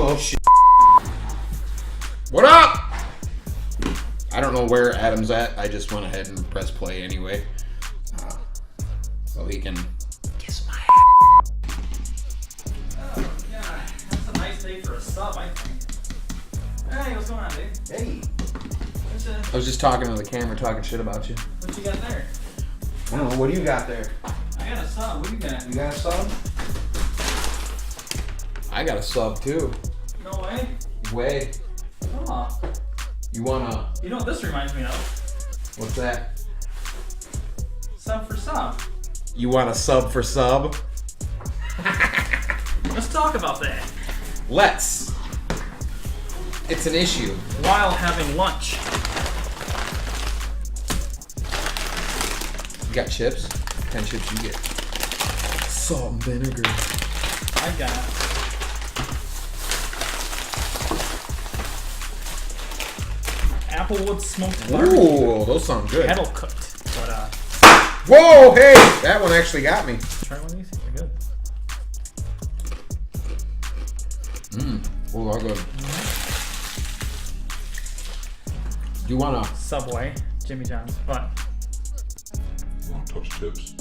Oh, shit. What up? I don't know where Adam's at. I just went ahead and pressed play anyway. So he can kiss my ass. Oh, yeah. That's a nice day for a sub, I think. Hey, what's going on, dude? Hey. I was just talking to the camera, talking shit about you. What you got there? I don't know. What do you got there? I got a sub. What do you got? You got a sub? I got a sub too. No way. Way. Oh. You wanna? You know what this reminds me of? What's that? Sub for sub. You want a sub for sub? Let's talk about that. Let's. It's an issue. While having lunch. You got chips? 10 chips you get. Salt and vinegar. I got Applewood smoked barbecue. Ooh, those sound good. Kettle cooked. But Whoa, hey! That one actually got me. try one of these. They're good. Oh, I'll go. Do you want to? Subway, Jimmy John's. But Don't touch chips.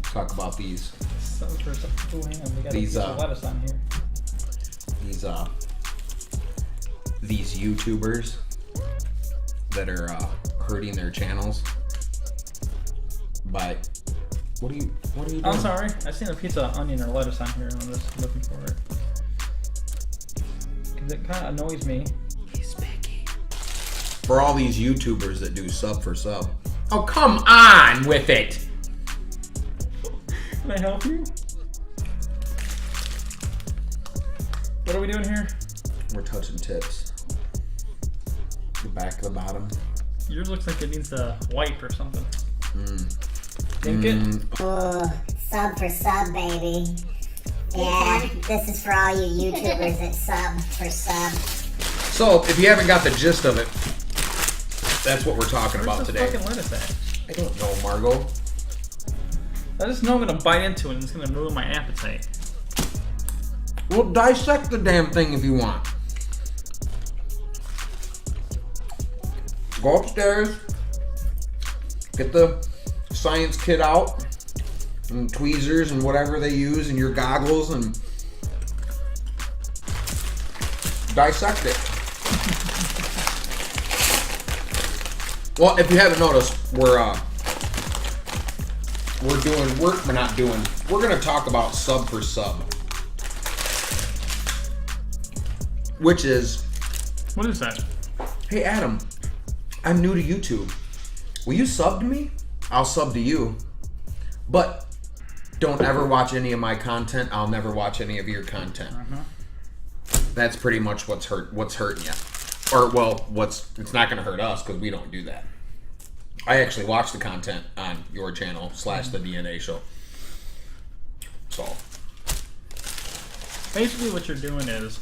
Talk about these. sub for sub. Oh, hang on. We got These, a piece of lettuce on here. These YouTubers that are hurting their channels by what are you doing? I'm sorry. I seen a piece of onion or lettuce on here and I'm just looking for it. Cause it kind of annoys me. He's picky. For all these YouTubers that do sub for sub. Oh, come on with it. Can I help you? What are we doing here? We're touching tips. The back, the bottom. Yours looks like it needs a wipe or something. Think it? Oh, sub for sub, baby. Yeah, this is for all you YouTubers that sub for sub. So, if you haven't got the gist of it, that's what we're talking about Where's this today. fucking lettuce at? I don't know, Margot. I just know I'm gonna bite into it and it's gonna ruin my appetite. Well, dissect the damn thing if you want. Go upstairs, get the science kit out, and tweezers and whatever they use, and your goggles, and dissect it. Well, if you haven't noticed, we're gonna talk about sub for sub, which is, What is that? hey Adam, I'm new to YouTube. Will you sub to me? I'll sub to you. But don't ever watch any of my content. I'll never watch any of your content. That's pretty much what's hurting you. Or well, it's not gonna hurt us because we don't do that. I actually watch the content on your channel / the DNA show. So Basically what you're doing is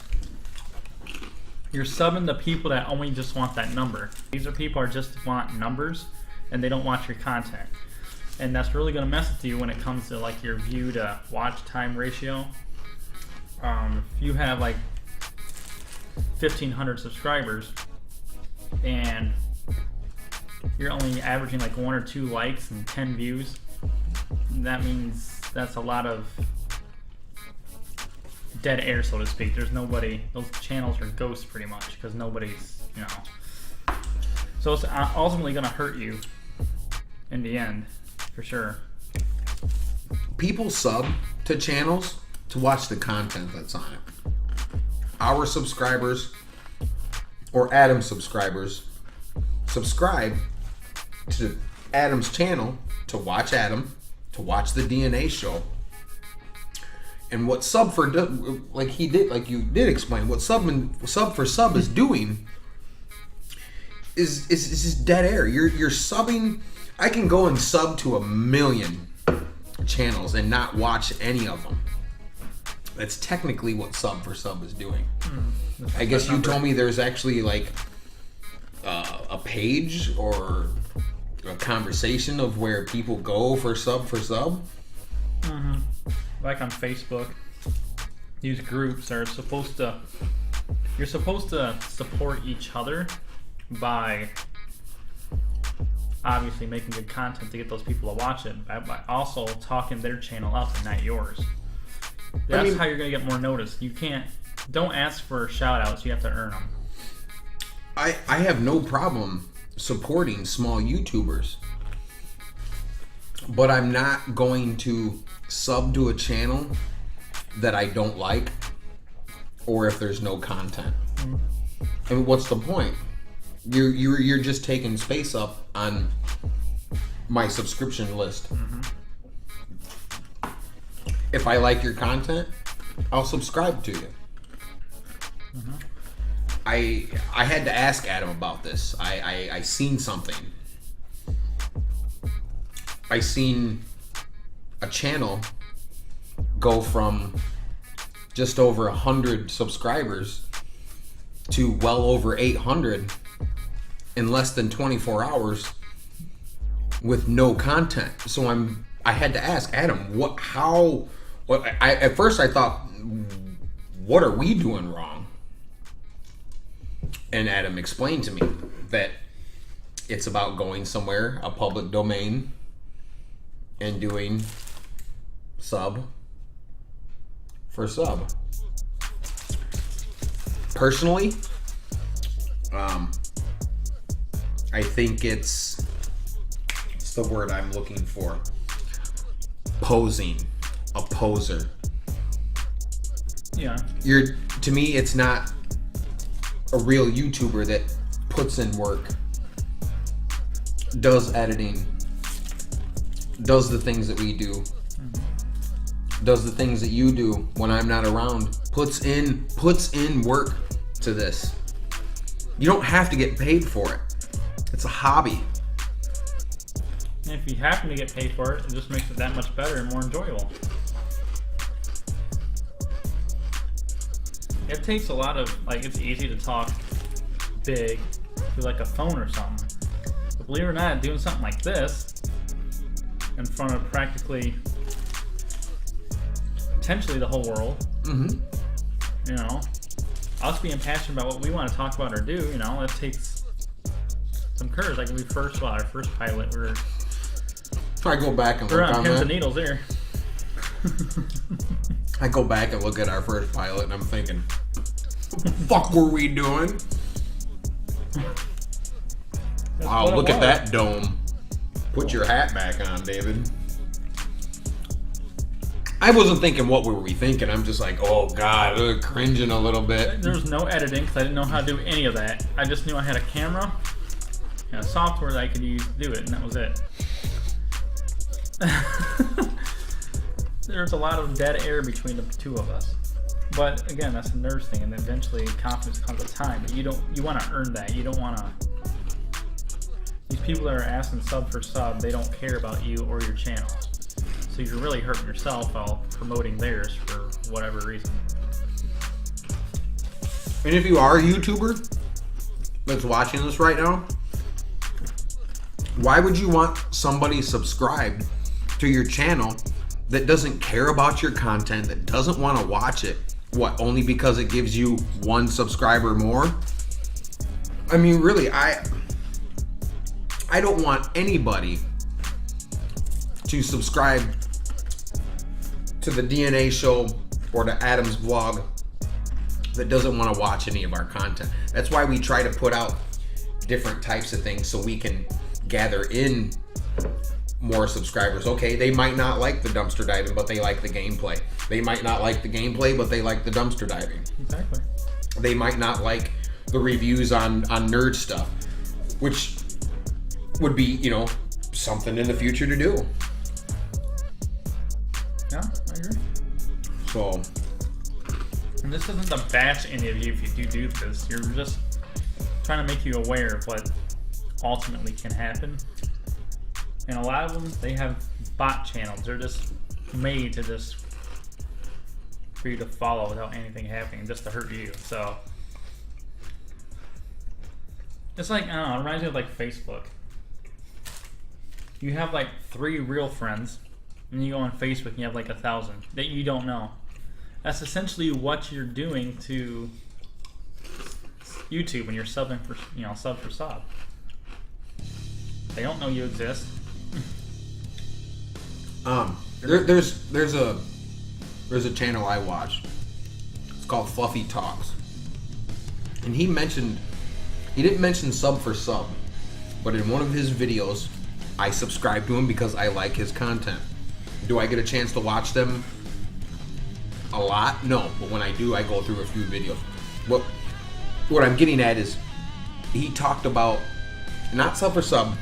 you're subbing the people that only just want that number. These are people that just want numbers and they don't watch your content. And that's really gonna mess with you when it comes to like your view to watch time ratio. If you have like 1,500 subscribers and you're only averaging like 1 or 2 likes and 10 views, that means that's a lot of dead air, so to speak. There's nobody, those channels are ghosts pretty much because nobody's, so it's ultimately going to hurt you in the end, for sure. people sub to channels to watch the content that's on it. Our subscribers or Adam's subscribers subscribe to Adam's channel to watch Adam, to watch the DNA show. And what sub for like you did explain, what sub for sub is doing is just dead air. You're subbing. I can go and sub to 1 million channels and not watch any of them. That's technically what sub for sub is doing. I guess you told me there's actually like a page or a conversation of where people go for sub. Like on Facebook. these groups are supposed to, you're supposed to support each other by obviously making good content to get those people to watch it, by also talking their channel up and not yours. That's how you're going to get more notice. You don't ask for shout outs, you have to earn them. I have no problem supporting small YouTubers, but I'm not going to sub to a channel that I don't like, or if there's no content. I mean, what's the point? You're just taking space up on my subscription list. If I like your content, I'll subscribe to you. I had to ask Adam about this. I seen something. I seen a channel go from just over 100 subscribers to well over 800 in less than 24 hours with no content. So I had to ask Adam, at first I thought, what are we doing wrong? And Adam explained to me that it's about going somewhere, a public domain, and doing sub for sub. Personally, I think it's the word I'm looking for. Posing. A poser. Yeah. To me, it's not a real YouTuber that puts in work, does editing, does the things that we do, does the things that you do when I'm not around, puts in work to this. You don't have to get paid for it. It's a hobby. And if you happen to get paid for it, it just makes it that much better and more enjoyable. It takes a lot of, it's easy to talk big through like a phone or something. But believe it or not, doing something like this in front of potentially the whole world, us being passionate about what we want to talk about or do, it takes some courage. Like our first pilot, we were I go back and look on on pins that. and needles there. I go back and look at our first pilot and I'm thinking, what the fuck were we doing? Wow, what it look at was. that dome. Put your hat back on, David. I wasn't thinking what were we thinking. I'm just like, oh God, cringing a little bit. There was no editing because I didn't know how to do any of that. I just knew I had a camera and a software that I could use to do it, and that was it. There's a lot of dead air between the two of us. But again, that's a nerves thing, and eventually confidence comes with time. But you want to earn that. You don't want to. These people that are asking sub for sub, they don't care about you or your channel. So you're really hurting yourself while promoting theirs for whatever reason. And if you are a YouTuber that's watching this right now, why would you want somebody subscribed to your channel that doesn't care about your content, that doesn't want to watch it? What, only because it gives you one subscriber more? I mean, really, I don't want anybody to subscribe to the DNA show or to Adam's vlog that doesn't want to watch any of our content. That's why we try to put out different types of things so we can gather in more subscribers. Okay, they might not like the dumpster diving, but they like the gameplay. They might not like the gameplay, but they like the dumpster diving. Exactly. They might not like the reviews on nerd stuff, which would be, something in the future to do. Yeah, I agree. So, And this isn't to bash any of you if you do this. You're just trying to make you aware of what ultimately can happen. And a lot of them, they have bot channels. They're just made to just for you to follow without anything happening, just to hurt you. So it's like, I don't know, it reminds me of like Facebook. You have like 3 real friends, and you go on Facebook and you have like 1,000 that you don't know. That's essentially what you're doing to YouTube when you're subbing for, sub for sub. They don't know you exist. There's a channel I watch. It's called Fluffy Talks, and he didn't mention sub for sub, but in one of his videos, I subscribe to him because I like his content. Do I get a chance to watch them a lot? No, but when I do, I go through a few videos. What I'm getting at is, he talked about not sub for sub.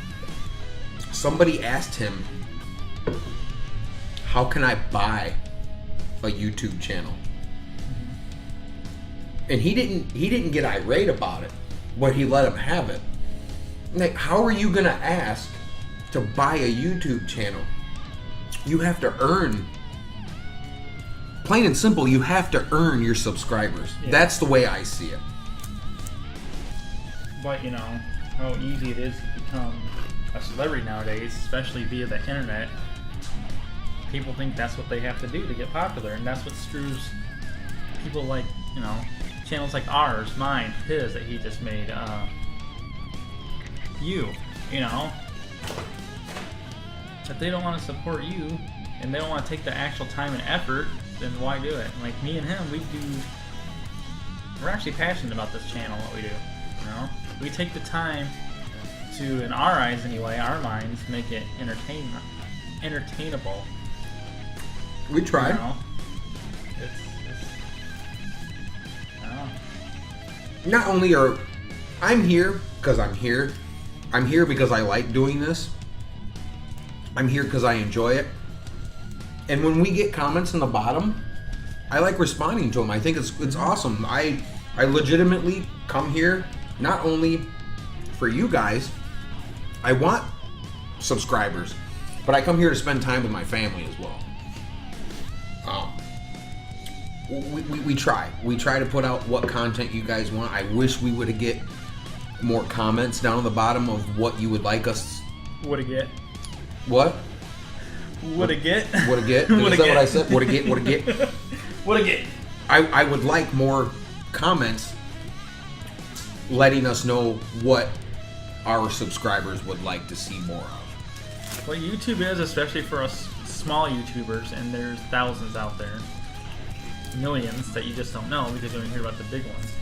Somebody asked him, how can I buy a YouTube channel? And he didn't get irate about it, but he let him have it. Like, how are you gonna ask to buy a YouTube channel? You have to earn, plain and simple, you have to earn your subscribers. Yeah. That's the way I see it. But you know how easy it is to become a celebrity nowadays, especially via the internet. People think that's what they have to do to get popular, and that's what screws people like, channels like ours, mine, his that he just made, if they don't want to support you and they don't want to take the actual time and effort, then why do it? Like me and him, we're actually passionate about this channel, what we do. We take the time to, in our eyes anyway, our minds, make it entertainable. We try. Not only are I'm here because I'm here. I'm here because I like doing this. I'm here because I enjoy it. And when we get comments in the bottom, I like responding to them. I think it's awesome. I legitimately come here not only for you guys. I want subscribers, but I come here to spend time with my family as well. We try. We try to put out what content you guys want. I wish we would get more comments down on the bottom of what you would like us. What to get? What? What to get? What to get? Is that what I said? What to get? What to get? What to get? I would like more comments letting us know what our subscribers would like to see more of. What YouTube is, especially for us small YouTubers, and there's thousands out there, millions that you just don't know because you don't hear about the big ones.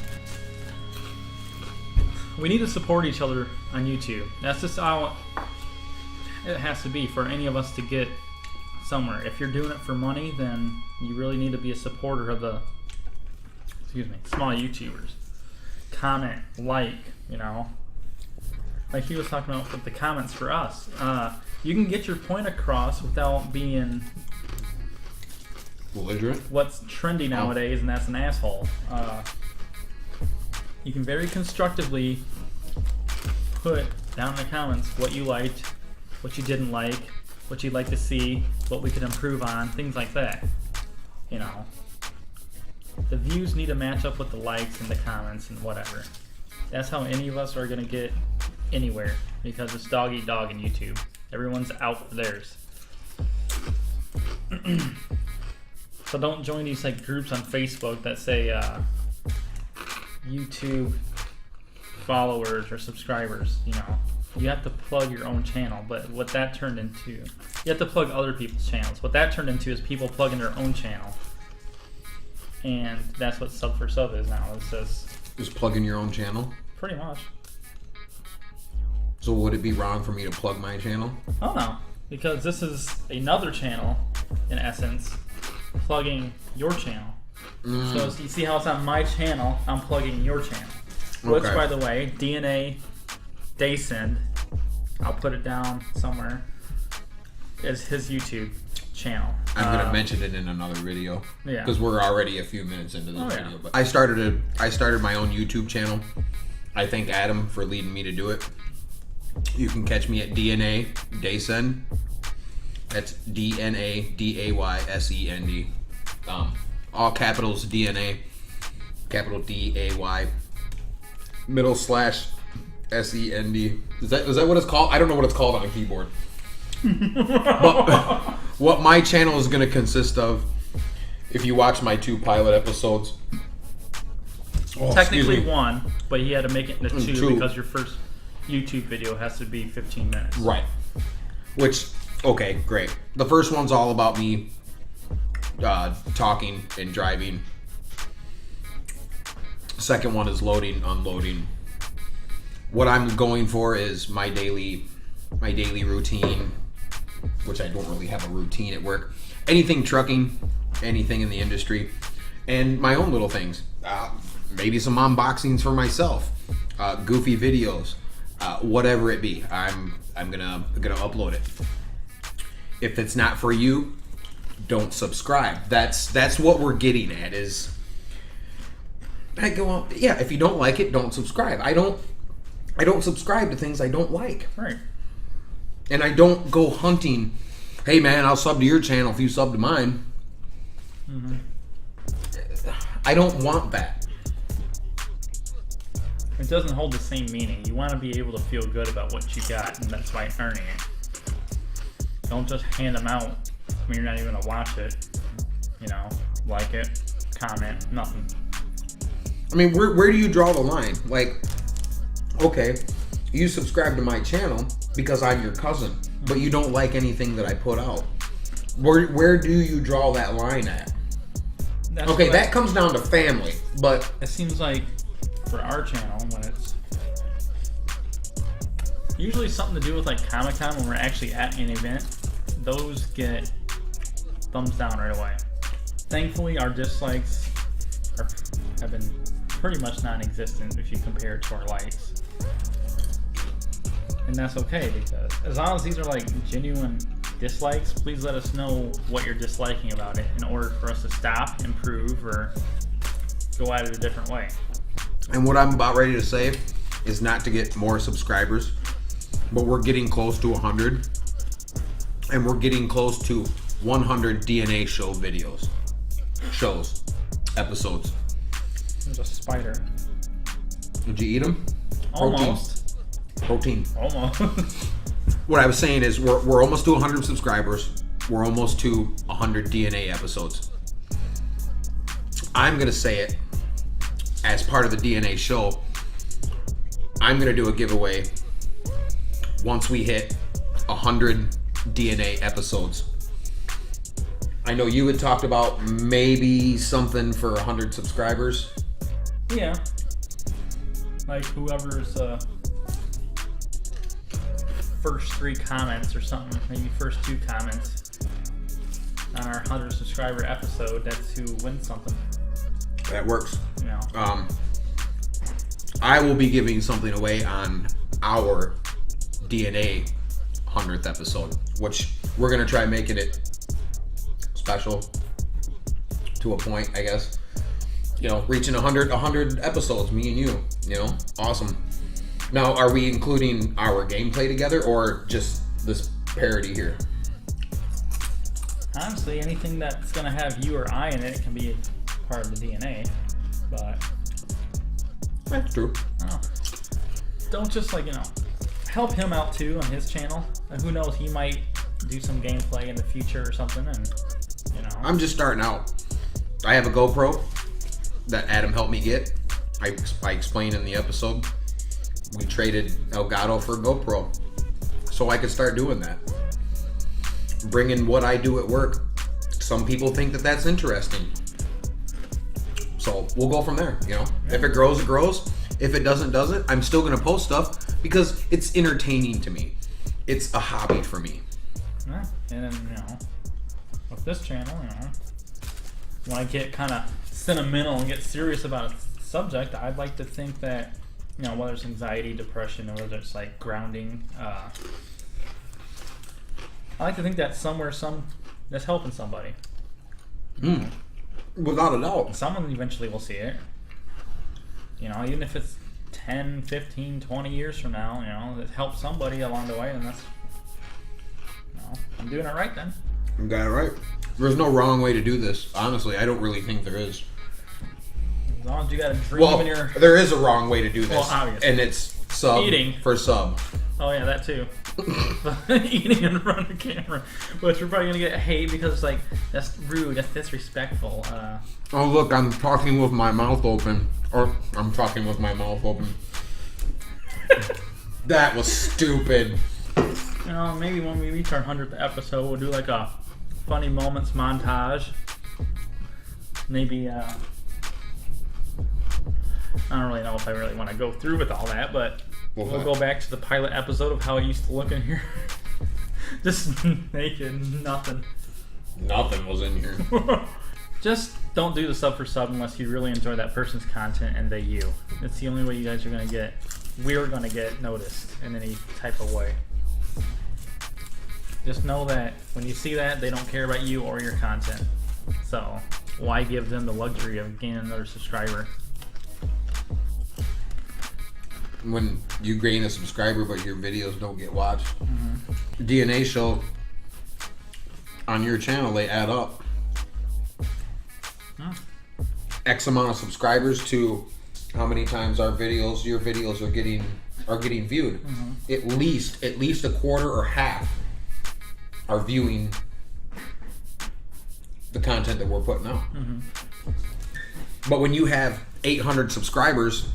We need to support each other on YouTube. That's just how it has to be for any of us to get somewhere. If you're doing it for money, then you really need to be a supporter of the small YouTubers. Comment, like, like he was talking about with the comments for us. You can get your point across without being belligerent. What's trendy nowadays, and that's an asshole. You can very constructively put down in the comments what you liked, what you didn't like, what you'd like to see, what we could improve on, things like that. The views need to match up with the likes and the comments and whatever. That's how any of us are going to get anywhere, because it's dog eat dog in YouTube. Everyone's out for theirs. So don't join these groups on Facebook that say YouTube followers or subscribers. You have to plug your own channel. But what that turned into, you have to plug other people's channels. What that turned into is people plugging their own channel, and that's what sub for sub is now. It says just plugging your own channel. Pretty much. So would it be wrong for me to plug my channel? Oh no, because this is another channel, in essence, plugging your channel. So you see how it's on my channel, I'm plugging your channel. Which, by the way, DNA Daysend, I'll put it down somewhere, is his YouTube channel. I'm going to mention it in another video. Yeah. Because we're already a few minutes into this video. Yeah. But I started my own YouTube channel. I thank Adam for leading me to do it. You can catch me at DNA Daysend. That's DNADAYSEND. All capitals DNA, capital DAY, middle slash SEND. Is that what it's called? I don't know what it's called on a keyboard. But what my channel is going to consist of if you watch my 2 pilot episodes, Technically excuse me. 1, but he had to make it into 2 2. because your first YouTube video has to be 15 minutes. Right. Which, okay, great. The first one's all about me talking and driving. Second one is loading, unloading. What I'm going for is my daily routine, which I don't really have a routine at work. Anything trucking, anything in the industry, and my own little things. Maybe some unboxings for myself, goofy videos, whatever it be. I'm gonna upload it. If it's not for you, don't subscribe. That's what we're getting at. Is I go on, yeah. If you don't like it, don't subscribe. I don't subscribe to things I don't like. Right. And I don't go hunting. Hey man, I'll sub to your channel if you sub to mine. Mm-hmm. I don't want that. It doesn't hold the same meaning. You want to be able to feel good about what you got, and that's by earning it. Don't just hand them out when you're not even gonna watch it. You know, like it, comment, nothing. I mean, where do you draw the line? Like, okay, you subscribe to my channel because I'm your cousin, but you don't like anything that I put out. Where do you draw that line at? That's Okay, what that comes down to family, but it seems like for our channel, when it's usually something to do with like Comic-Con, when we're actually at an event, those get thumbs down right away. Thankfully, our dislikes have been pretty much non-existent if you compare it to our likes. And that's okay, because as long as these are like genuine dislikes, please let us know what you're disliking about it in order for us to stop, improve, or go at it a different way. and what I'm about ready to say is not to get more subscribers, but we're getting close to 100, and we're getting close to 100 DNA shows, episodes. There's a spider. Did you eat them? Almost. Protein. Almost. What I was saying is we're almost to 100 subscribers. We're almost to 100 DNA episodes. I'm going to say it as part of the DNA show. I'm going to do a giveaway once we hit 100 DNA episodes. I know you had talked about maybe something for 100 subscribers. Yeah. Like whoever's first 3 comments or something, maybe first 2 comments on our 100 subscriber episode, that's who wins something. That works. You know. I will be giving something away on our DNA 100th episode, which we're going to try making it special to a point, I guess. You know, reaching 100 episodes, me and you know, awesome. Now, are we including our gameplay together or just this parody here? Honestly, anything that's going to have you or I in it can be part of the DNA, but That's true. oh, don't just like, you know, help him out too on his channel. And who knows, he might do some gameplay in the future or something, and you know. I'm just starting out. I have a GoPro that Adam helped me get. I explained in the episode. We traded Elgato for a GoPro so I could start doing that. Bringing what I do at work. Some people think that that's interesting. So we'll go from there, you know. If it grows, it grows. If it doesn't, I'm still going to post stuff because it's entertaining to me. It's a hobby for me. Yeah, and then, you know, with this channel, you know, when I get kind of sentimental and get serious about a subject, I'd like to think that, you know, whether it's anxiety, depression, or whether it's like grounding, I like to think that that's helping somebody. Without a doubt. Someone eventually will see it. You know, even if it's 10, 15, 20 years from now, you know, it helps somebody along the way, and that's, you know, I'm doing it right then. You got it right. There's no wrong way to do this. Honestly, I don't really think there is. As long as you got a dream in your... there is a wrong way to do this. Well, obviously. And it's sub Eating. for sub. Oh yeah, that too. Eating in front of the camera, which we're probably gonna get hate because it's like that's rude, that's disrespectful. Oh look, I'm talking with my mouth open. Or I'm talking with my mouth open. That was stupid. You know, maybe when we reach our 100th episode, we'll do like a funny moments montage. Maybe I don't really know if I really want to go through with all that, but we'll go back to the pilot episode of how I used to look in here. Just naked, nothing. Nothing was in here. Just don't do the sub for sub unless you really enjoy that person's content and they you. It's the only way you guys are gonna get. We're gonna get noticed in any type of way. Just know that when you see that, they don't care about you or your content. So why give them the luxury of gaining another subscriber? When you gain a subscriber but your videos don't get watched. DNA show on your channel, they add up. X amount of subscribers to how many times your videos are getting viewed. At least a quarter or half are viewing the content that we're putting out. But when you have 800 subscribers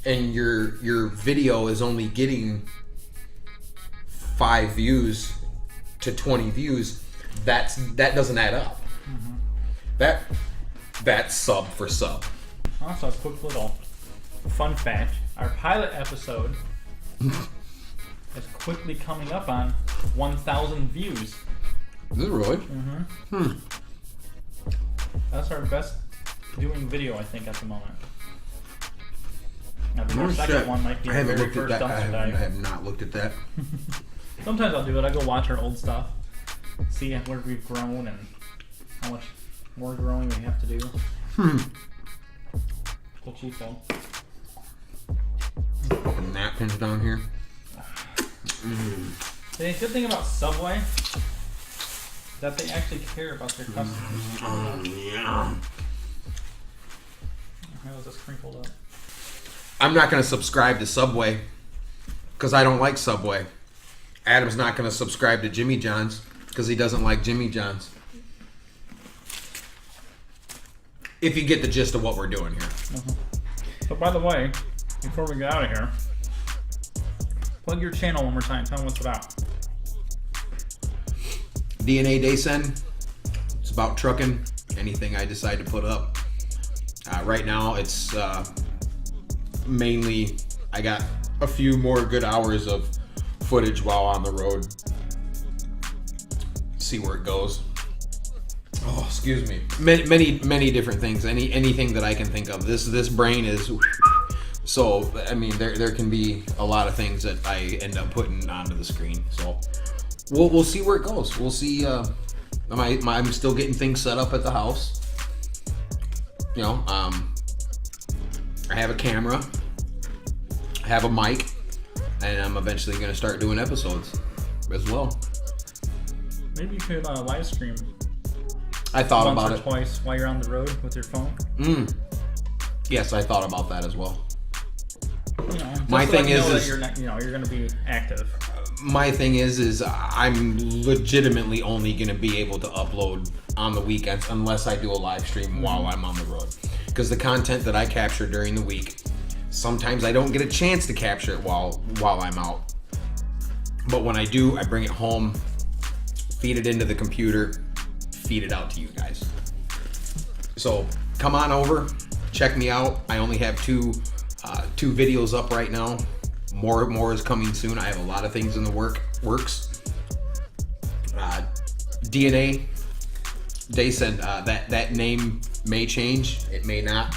and your video is only getting 5 views to 20 views, that doesn't add up. That's sub for sub. Also, a quick little fun fact: our pilot episode is quickly coming up on 1,000 views. Is it really? That's our best doing video, I think, at the moment. I think our Oh, second shit. one might be I the haven't very looked at first that. I dumpster dive. have not looked at that. Sometimes I'll do it. I go watch our old stuff, see where we've grown and how much more growing we have to do. Cochito. Fucking napkins down here. The good thing about Subway is that they actually care about their customers. Yeah. How was this crinkled up? I'm not going to subscribe to Subway because I don't like Subway. Adam's not going to subscribe to Jimmy John's because he doesn't like Jimmy John's. If you get the gist of what we're doing here. But by the way, before we get out of here, plug your channel one more time. Tell them what's about. DNA Day Send. It's about trucking. Anything I decide to put up. Right now, it's mainly I got a few more good hours of footage while on the road. See where it goes. Oh, excuse me. Many different things. Anything that I can think of. This brain is. So I mean, there can be a lot of things that I end up putting onto the screen. So we'll see where it goes. We'll see. I'm still getting things set up at the house. You know, I have a camera, I have a mic, and I'm eventually going to start doing episodes as well. Maybe you could live stream I thought once about or it. twice while you're on the road with your phone. Yes, I thought about that as well. You know, My just to thing let you know is that you're not, you're going to be active. My thing is I'm legitimately only going to be able to upload on the weekends unless I do a live stream while I'm on the road. Because the content that I capture during the week, sometimes I don't get a chance to capture it while I'm out. But when I do, I bring it home, feed it into the computer, feed it out to you guys. So come on over, check me out. I only have two videos up right now. More is coming soon. I have a lot of things in the works. DNA Day Send, that name may change. It may not.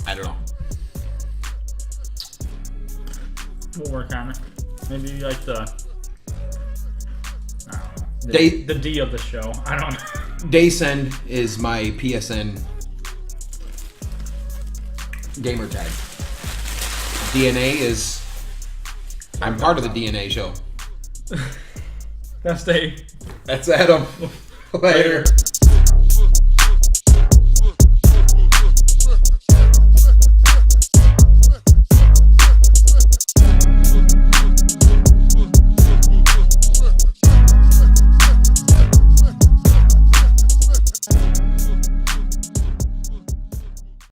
I don't know. We'll work on it. Maybe you like the I don't know, Day- the D of the show. I don't know. Day Send is my PSN gamer tag. DNA is. I'm part of the DNA show. That's Dave. That's Adam. Later.